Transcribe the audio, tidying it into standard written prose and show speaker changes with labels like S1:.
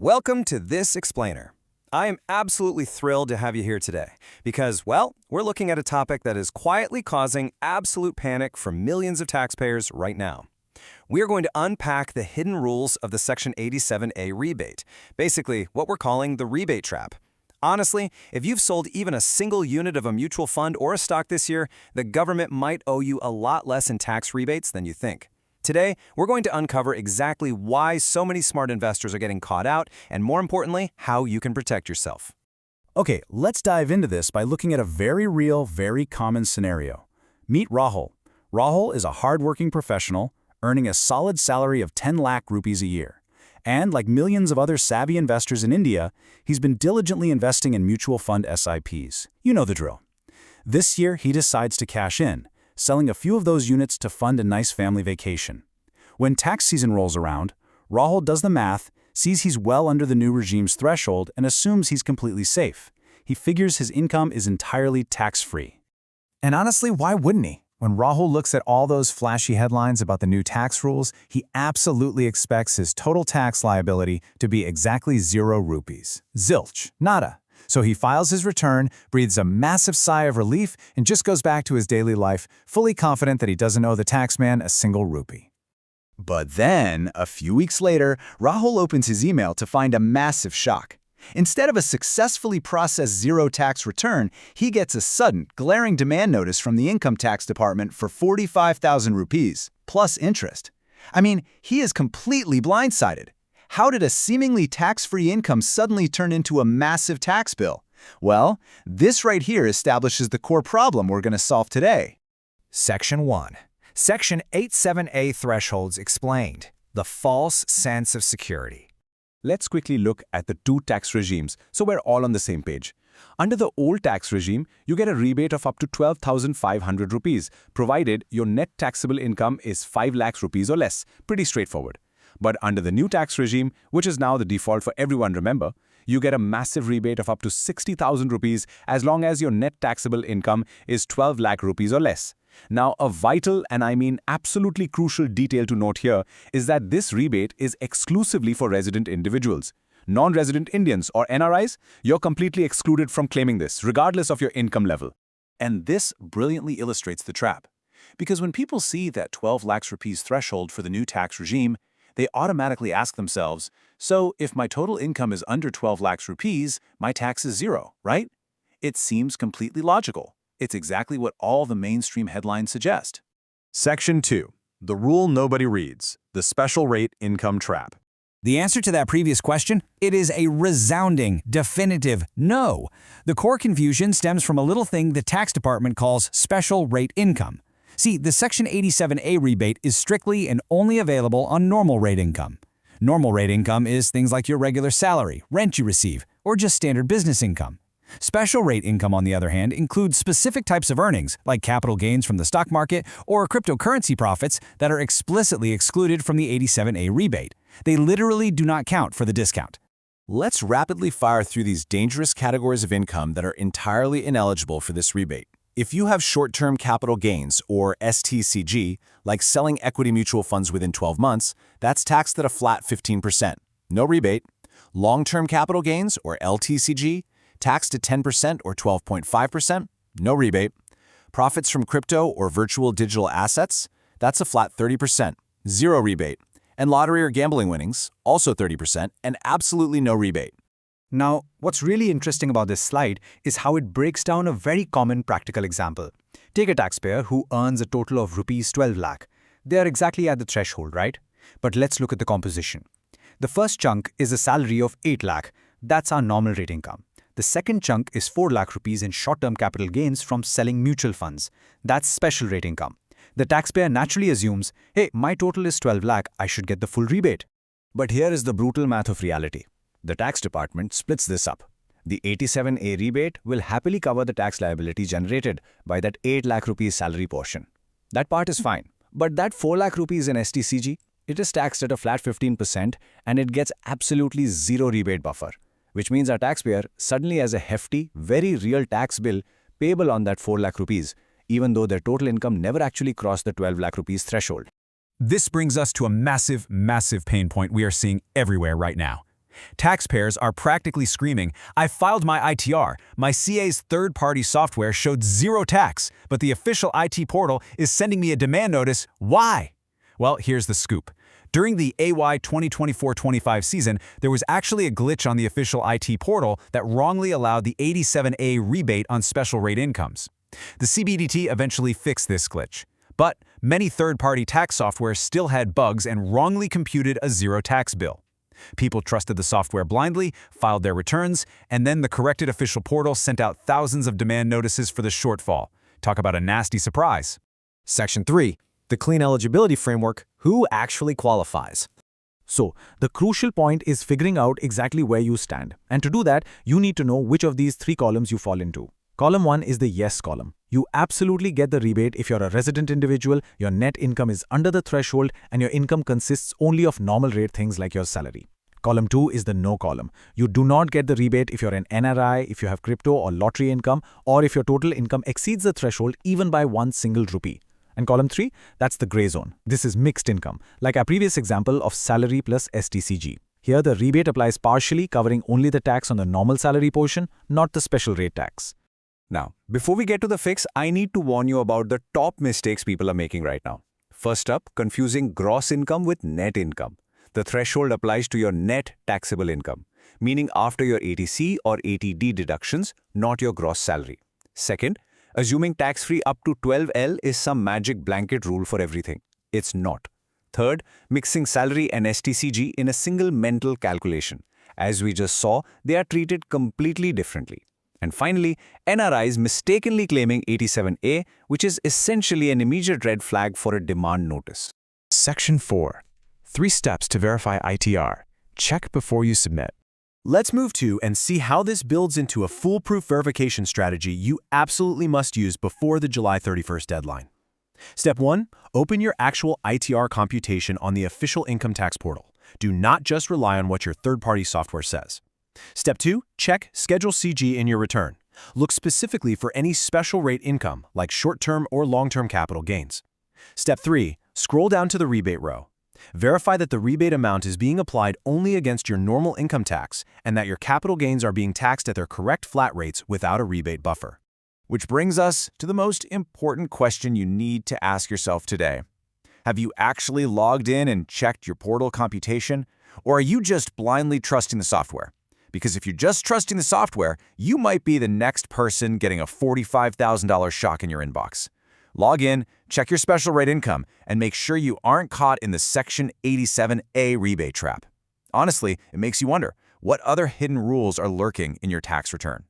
S1: Welcome to This Explainer. I am absolutely thrilled to have you here today because, well, we're looking at a topic that is quietly causing absolute panic for millions of taxpayers right now. We are going to unpack the hidden rules of the Section 87A rebate, basically what we're calling the rebate trap. Honestly, if you've sold even a single unit of a mutual fund or a stock this year, the government might owe you a lot less in tax rebates than you think. Today, we're going to uncover exactly why so many smart investors are getting caught out, and more importantly, how you can protect yourself.
S2: Okay, let's dive into this by looking at a very real, very common scenario. Meet Rahul. Rahul is a hardworking professional, earning a solid salary of 10 lakh rupees a year. And like millions of other savvy investors in India, he's been diligently investing in mutual fund SIPs. You know the drill. This year, he decides to cash in, selling a few of those units to fund a nice family vacation. When tax season rolls around, Rahul does the math, sees he's well under the new regime's threshold, and assumes he's completely safe. He figures his income is entirely tax-free.
S3: And honestly, why wouldn't he? When Rahul looks at all those flashy headlines about the new tax rules, he absolutely expects his total tax liability to be exactly 0 rupees. Zilch. Nada. So he files his return, breathes a massive sigh of relief, and just goes back to his daily life, fully confident that he doesn't owe the taxman a single rupee.
S4: But then, a few weeks later, Rahul opens his email to find a massive shock. Instead of a successfully processed zero tax return, he gets a sudden, glaring demand notice from the income tax department for 45,000 rupees, plus interest. I mean, he is completely blindsided. How did a seemingly tax-free income suddenly turn into a massive tax bill? Well, this right here establishes the core problem we're going to solve today.
S3: Section 1. Section 87A Thresholds Explained. The False Sense of Security.
S5: Let's quickly look at the two tax regimes so we're all on the same page. Under the old tax regime, you get a rebate of up to 12,500 rupees, provided your net taxable income is 5 lakhs rupees or less. Pretty straightforward. But under the new tax regime, which is now the default for everyone, remember, you get a massive rebate of up to 60,000 rupees as long as your net taxable income is 12 lakh rupees or less. Now, a vital, and I mean absolutely crucial detail to note here is that this rebate is exclusively for resident individuals. Non-resident Indians or NRIs, you're completely excluded from claiming this, regardless of your income level.
S2: And this brilliantly illustrates the trap. Because when people see that 12 lakhs rupees threshold for the new tax regime, they automatically ask themselves, so if my total income is under 12 lakhs rupees, my tax is 0, right? It seems completely logical. It's exactly what all the mainstream headlines suggest.
S6: Section 2. The rule nobody reads. The special rate income trap.
S3: The answer to that previous question? It is a resounding, definitive no. The core confusion stems from a little thing the tax department calls special rate income. See, the Section 87A rebate is strictly and only available on normal rate income. Normal rate income is things like your regular salary, rent you receive, or just standard business income. Special rate income, on the other hand, includes specific types of earnings, like capital gains from the stock market or cryptocurrency profits that are explicitly excluded from the 87A rebate. They literally do not count for the discount.
S2: Let's rapidly fire through these dangerous categories of income that are entirely ineligible for this rebate. If you have short-term capital gains, or STCG, like selling equity mutual funds within 12 months, that's taxed at a flat 15%. No rebate. Long-term capital gains, or LTCG, taxed at 10% or 12.5%. No rebate. Profits from crypto or virtual digital assets, that's a flat 30%. 0 rebate. And lottery or gambling winnings, also 30%, and absolutely no rebate.
S7: Now, what's really interesting about this slide is how it breaks down a very common practical example. Take a taxpayer who earns a total of rupees 12 lakh. They are exactly at the threshold, right? But let's look at the composition. The first chunk is a salary of 8 lakh. That's our normal rate income. The second chunk is 4 lakh rupees in short-term capital gains from selling mutual funds. That's special rate income. The taxpayer naturally assumes, hey, my total is 12 lakh, I should get the full rebate.
S2: But here is the brutal math of reality. The tax department splits this up. The 87A rebate will happily cover the tax liability generated by that 8 lakh rupees salary portion. That part is fine. But that 4 lakh rupees in STCG, it is taxed at a flat 15% and it gets absolutely 0 rebate buffer, which means our taxpayer suddenly has a hefty, very real tax bill payable on that 4 lakh rupees, even though their total income never actually crossed the 12 lakh rupees threshold.
S8: This brings us to a massive, massive pain point we are seeing everywhere right now.
S3: Taxpayers are practically screaming, "I filed my ITR. My CA's third-party software showed zero tax, but the official IT portal is sending me a demand notice. Why?" Well, here's the scoop. During the AY 2024-25 season, there was actually a glitch on the official IT portal that wrongly allowed the 87A rebate on special rate incomes. The CBDT eventually fixed this glitch. But many third-party tax software still had bugs and wrongly computed a zero tax bill. People trusted the software blindly, filed their returns, and then the corrected official portal sent out thousands of demand notices for the shortfall. Talk about a nasty surprise.
S1: Section 3. The Clean Eligibility Framework. Who actually qualifies?
S7: So, the crucial point is figuring out exactly where you stand. And to do that, you need to know which of these three columns you fall into. Column 1 is the yes column. You absolutely get the rebate if you're a resident individual, your net income is under the threshold, and your income consists only of normal rate things like your salary. Column 2 is the no column. You do not get the rebate if you're an NRI, if you have crypto or lottery income, or if your total income exceeds the threshold even by one single rupee. And column 3, that's the gray zone. This is mixed income, like our previous example of salary plus STCG. Here, the rebate applies partially, covering only the tax on the normal salary portion, not the special rate tax.
S5: Now, before we get to the fix, I need to warn you about the top mistakes people are making right now. First up, confusing gross income with net income. The threshold applies to your net taxable income, meaning after your ATC or ATD deductions, not your gross salary. Second, assuming tax-free up to 12L is some magic blanket rule for everything. It's not. Third, mixing salary and STCG in a single mental calculation. As we just saw, they are treated completely differently. And finally, NRIs mistakenly claiming 87A, which is essentially an immediate red flag for a demand notice.
S2: Section 4. 3 steps to verify ITR. Check before you submit.
S1: Let's move to and see how this builds into a foolproof verification strategy you absolutely must use before the July 31st deadline. Step 1. Open your actual ITR computation on the official income tax portal. Do not just rely on what your third-party software says. Step 2. Check Schedule CG in your return. Look specifically for any special rate income, like short-term or long-term capital gains. Step 3. Scroll down to the rebate row. Verify that the rebate amount is being applied only against your normal income tax and that your capital gains are being taxed at their correct flat rates without a rebate buffer. Which brings us to the most important question you need to ask yourself today. Have you actually logged in and checked your portal computation, or are you just blindly trusting the software? Because if you're just trusting the software, you might be the next person getting a $45,000 shock in your inbox. Log in, check your special rate income, and make sure you aren't caught in the Section 87A rebate trap. Honestly, it makes you wonder, what other hidden rules are lurking in your tax return?